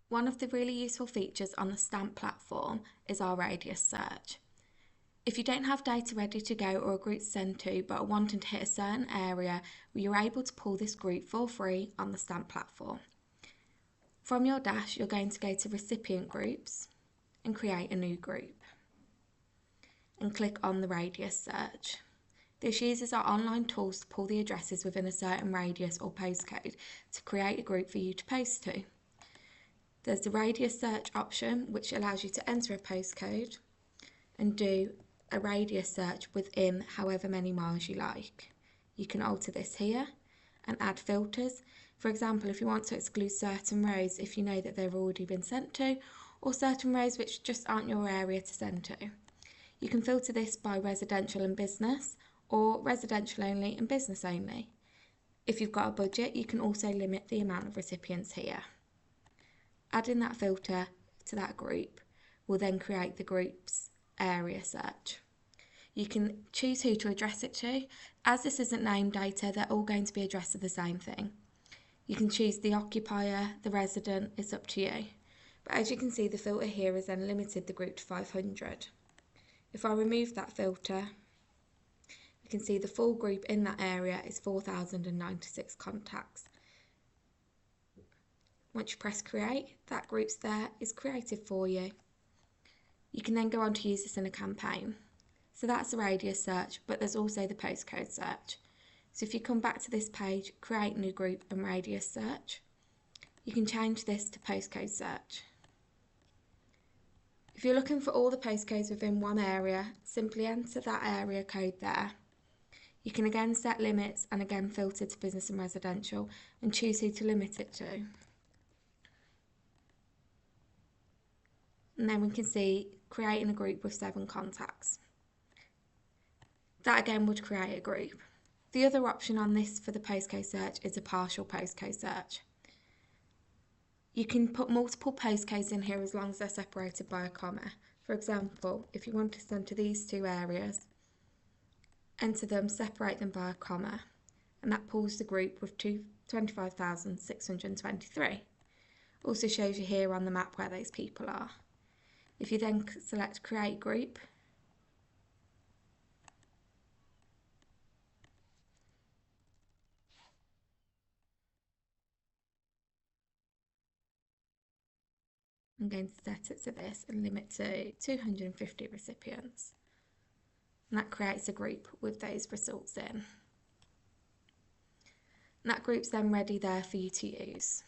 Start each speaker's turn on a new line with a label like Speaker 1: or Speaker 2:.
Speaker 1: One of the really useful features on the Stannp platform is our radius search. If you don't have data ready to go or a group to send to but are wanting to hit a certain area, you're able to pull this group for free on the Stannp platform. From your dash, you're going to go to Recipient Groups and create a new group and click on the radius search. This uses our online tools to pull the addresses within a certain radius or postcode to create a group for you to post to. There's the radius search option, which allows you to enter a postcode and do a radius search within however many miles you like. You can alter this here and add filters. For example, if you want to exclude certain roads if you know that they've already been sent to, or certain roads which just aren't your area to send to. You can filter this by residential and business, or residential only and business only. If you've got a budget, you can also limit the amount of recipients here. Adding that filter to that group will then create the group's area search. You can choose who to address it to. As this isn't name data, they're all going to be addressed to the same thing. You can choose the occupier, the resident, it's up to you. But as you can see, the filter here has then limited the group to 500. If I remove that filter, you can see the full group in that area is 4,096 contacts. Once you press create, that group's there, is created for you. You can then go on to use this in a campaign. So that's the radius search, but there's also the postcode search. So if you come back to this page, create new group and radius search, you can change this to postcode search. If you're looking for all the postcodes within one area, simply enter that area code there. You can again set limits and again filter to business and residential and choose who to limit it to. And then we can see creating a group with 7 contacts. That again would create a group. The other option on this for the postcode search is a partial postcode search. You can put multiple postcodes in here as long as they're separated by a comma. For example, if you want to send to these 2 areas, enter them, separate them by a comma, and that pulls the group with 25,623. Also shows you here on the map where those people are. If you then select create group, I'm going to set it to this and limit to 250 recipients. And that creates a group with those results in. And that group's then ready there for you to use.